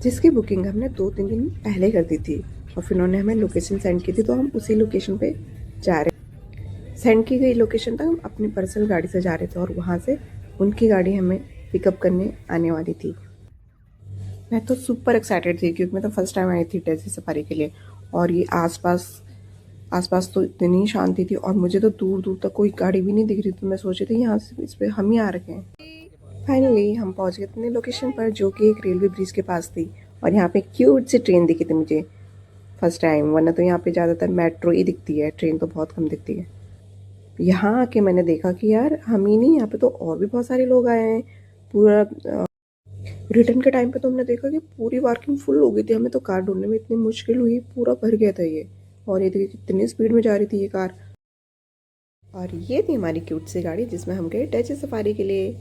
जिसकी बुकिंग हमने 2-3 दिन पहले कर दी थी और फिर उन्होंने हमें लोकेशन सेंड की थी, तो हम उसी लोकेशन पे जा रहे। सेंड की गई लोकेशन तक हम अपनी पर्सनल गाड़ी से जा रहे थे और वहाँ से उनकी गाड़ी हमें पिकअप करने आने वाली थी। मैं तो सुपर एक्साइटेड थी क्योंकि मैं तो फर्स्ट टाइम आई थी डेज़र्ट सफारी के लिए। और ये आसपास तो इतनी शांति थी और मुझे तो दूर दूर तक कोई गाड़ी भी नहीं दिख रही थी। तो मैं सोच रही थी यहाँ से इस पे हम ही आ रखे हैं। फाइनली हम पहुँच गए अपने लोकेशन पर, जो कि एक रेलवे ब्रिज के पास थी। और यहाँ पे क्यूट सी ट्रेन दिखी थी मुझे फर्स्ट टाइम, वरना तो यहाँ पे ज़्यादातर मेट्रो ही दिखती है, ट्रेन तो बहुत कम दिखती है। यहाँ आके मैंने देखा कि यार हम ही नहीं, यहाँ पे तो और भी बहुत सारे लोग आए हैं। पूरा रिटर्न के टाइम पे तो हमने देखा कि पूरी पार्किंग फुल हो गई थी। हमें तो कार ढूंढने में इतनी मुश्किल हुई, पूरा भर गया था ये। और ये देखिए कितनी स्पीड में जा रही थी ये कार। और ये थी हमारी क्यूट सी गाड़ी जिसमें हम गए डेजर्ट सफारी के लिए,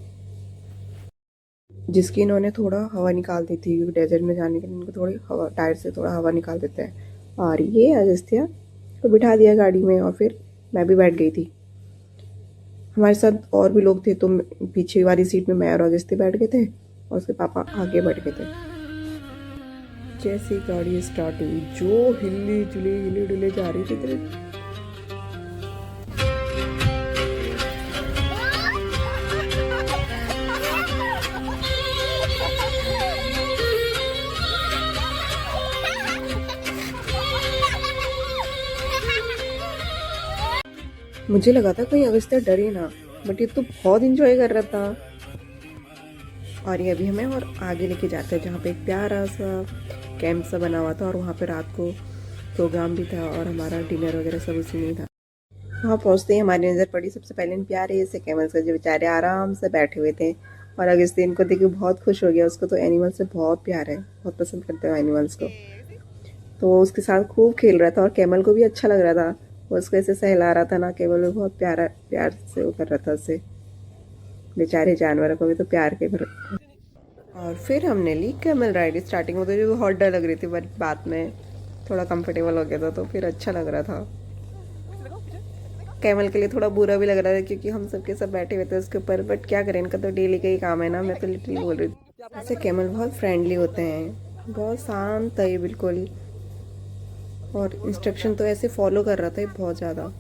जिसकी इन्होंने थोड़ा हवा निकाल दी थी क्योंकि डेजर्ट में जाने के लिए इनको थोड़ी हवा, टायर से थोड़ा हवा निकाल देते हैं। और ये अगस्त्या को बिठा दिया गाड़ी में और फिर मैं भी बैठ गई थी। हमारे साथ और भी लोग थे, तो पीछे वाली सीट में मैं और अगस्त्या बैठ गए थे और उसके पापा आगे बैठ गए थे। जैसे गाड़ी स्टार्ट हुई, जो हिली जुली हिली डुले जा रही थी। मुझे लगा था कहीं अगस्त्या डरे ना, बट ये तो बहुत इंजॉय कर रहा था। और ये अभी हमें और आगे लेके जाते हैं जहाँ पे एक प्यारा सा कैंप सा बना हुआ था और वहाँ पे रात को प्रोग्राम भी था और हमारा डिनर वगैरह सब उसी में था। वहाँ पहुँचते ही हमारी नज़र पड़ी सबसे पहले इन प्यारे से कैमल्स का, जो बेचारे आराम से बैठे हुए थे। और अगस्त्या इनको देख के बहुत खुश हो गया, उसको तो एनिमल से बहुत प्यार है, बहुत पसंद करते हैं एनिमल्स को। तो वो उसके साथ खूब खेल रहा था और कैमल को भी अच्छा लग रहा था, वो उसको ऐसे सहला रहा था ना। कैमल भी बहुत प्यार से वो कर रहा था उससे। बेचारे जानवरों को भी तो प्यार के भर। और फिर हमने ली कैमल राइड। स्टार्टिंग में तो जो बहुत डर लग रही थी, बट बाद में थोड़ा कंफर्टेबल हो गया था तो फिर अच्छा लग रहा था। कैमल के लिए थोड़ा बुरा भी लग रहा था क्योंकि हम सबके सब बैठे हुए थे उसके ऊपर, बट क्या करें, इनका तो डेली का ही काम है ना। मैं तो लिटरली बोल रही थी ऐसे कैमल बहुत फ्रेंडली होते हैं, बहुत शांत है बिल्कुल। और इंस्ट्रक्शन तो ऐसे फॉलो कर रहा था बहुत ज़्यादा।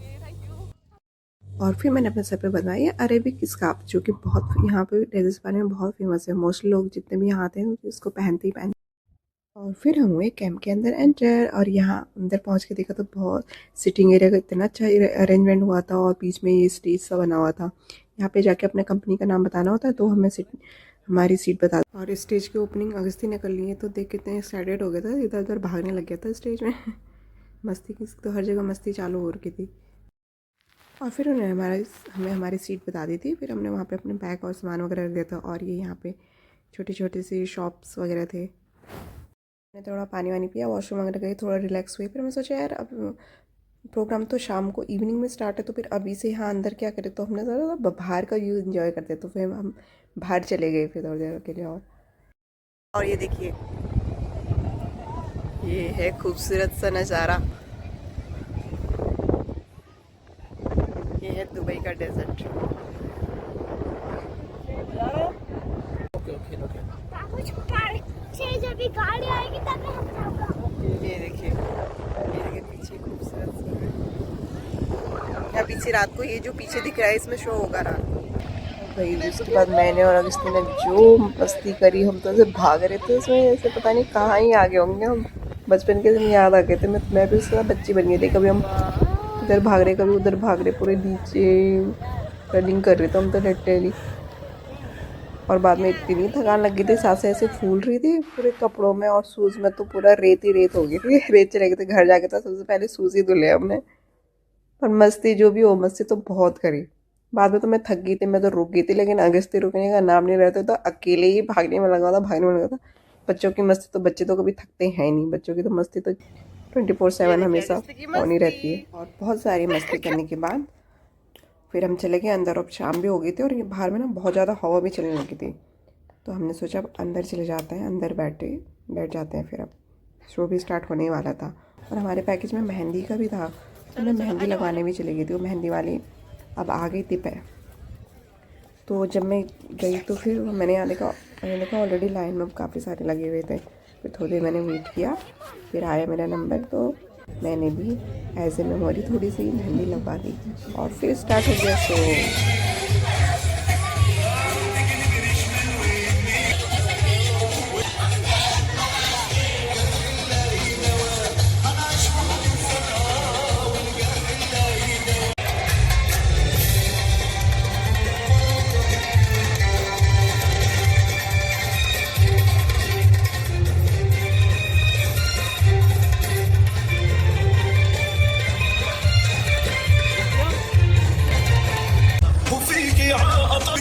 और फिर मैंने अपने सर पे बनवाई है अरेबिक स्कार्फ, जो कि बहुत यहाँ पे डेजर्ट सफारी में बहुत फेमस है। मोस्टली लोग जितने भी यहाँ आते हैं इसको पहनते ही पहनते। और फिर हम हुए कैंप के अंदर एंटर और यहाँ अंदर पहुँच के देखा तो बहुत सिटिंग एरिया का इतना अच्छा अरेंजमेंट हुआ था और बीच में ये स्टेज सा बना हुआ था। यहाँ पे जाके अपने कंपनी का नाम बताना होता है, तो हमें हमारी सीट बता। और स्टेज की ओपनिंग अगस्त्या ने कर ली है, तो देख कितने एक्साइटेड हो गया था, इधर उधर भागने लग गया था स्टेज में। मस्ती की तो हर जगह मस्ती चालू हो रही थी। और फिर उन्होंने हमें हमारी सीट बता दी थी। फिर हमने वहाँ पे अपने बैग और सामान वगैरह रख दिया था और ये यहाँ पे छोटी छोटी सी शॉप्स वगैरह थे। मैंने थोड़ा पानी वानी पिया, वॉशरूम वगैरह गई, थोड़ा रिलैक्स हुई। फिर मैं सोचा यार अब प्रोग्राम तो शाम को इवनिंग में स्टार्ट है, तो फिर अभी से यहाँ अंदर क्या करें, तो हमने सोचा बाहर का व्यू इन्जॉय करते। तो फिर हम बाहर चले गए फिर थोड़ी देर के लिए। और ये देखिए, ये है खूबसूरत सा नज़ारा। ये है दुबई का डेजर्ट। ये देखिए पीछे खूबसूरत सा है। पीछे रात को ये जो पीछे दिख रहा है इसमें शो होगा रात को भाई। उसके बाद मैंने और अगस्त्या ने जो मस्ती करी, हम तो ऐसे भाग रहे थे उसमें, ऐसे पता नहीं कहाँ ही आगे होंगे हम। बचपन के दिन याद आ गए थे। मैं भी उसके बाद बच्ची बन गई थी। कभी हम इधर भाग रहे, कभी उधर भाग रहे, पूरे नीचे रनिंग कर रहे थे हम तो लिटरली। और बाद में इतनी थकान लग गई थी, सांसें ऐसे फूल रही थी पूरे कपड़ों में और शूज़ में तो पूरा रेत ही रेत हो गई थी। रेत चले गए थे। घर जाके तो सबसे पहले शूज़ ही धुले हमने। पर मस्ती जो भी हो, मस्ती तो बहुत करी। बाद में तो मैं थक गई थी, मैं तो रुक गई थी, लेकिन अगस्त्या रुकने का नाम नहीं रहता, तो अकेले ही भागने में लगा था। बच्चों की मस्ती तो बच्चे तो कभी थकते हैं नहीं, बच्चों की तो मस्ती तो 24/7 हमेशा होनी रहती है। और बहुत सारी मस्ती करने के बाद फिर हम चले गए अंदर। अब शाम भी हो गई थी और ये बाहर में ना बहुत ज़्यादा हवा भी चलने लगी थी, तो हमने सोचा अब अंदर चले जाते हैं, अंदर बैठ जाते हैं। फिर अब शो भी स्टार्ट होने वाला था और हमारे पैकेज में मेहंदी का भी था, तो मैं मेहंदी लगवाने भी चली गई थी। वो मेहंदी वाली अब आ गई थी तो जब मैं गई तो फिर मैंने देखा ऑलरेडी लाइन में काफ़ी सारे लगे हुए थे। फिर थोड़ी देर मैंने वेट किया, फिर आया मेरा नंबर, तो मैंने भी एज ए मेमोरी थोड़ी सी मेहंदी लगवा दी और फिर स्टार्ट हो गया शो।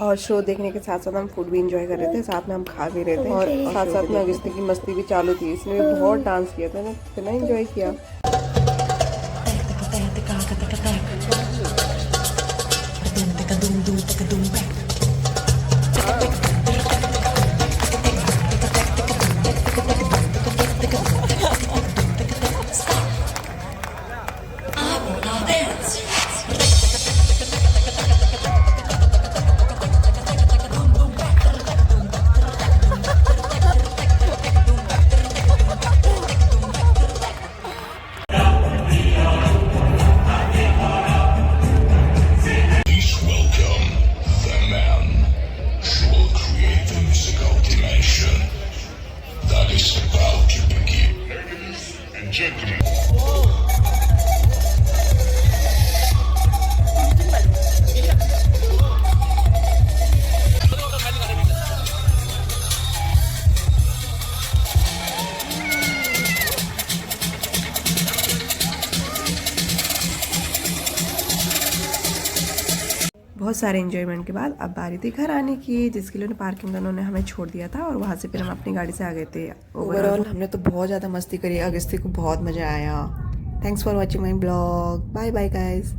और शो देखने के साथ साथ हम फूड भी इंजॉय कर रहे थे, साथ में हम खा भी रहे थे और साथ साथ में अगस्ती की मस्ती भी चालू थी, इसने भी बहुत डांस किया था ना, इतना इंजॉय किया। बहुत सारे एंजॉयमेंट के बाद अब बारी थी घर आने की, जिसके लिए पार्किंग उन्होंने हमें छोड़ दिया था और वहाँ से फिर हम अपनी गाड़ी से आ गए थे। ओवरऑल हमने तो बहुत ज़्यादा मस्ती करी, अगस्ती को बहुत मज़ा आया। Thanks for watching my blog, bye bye guys.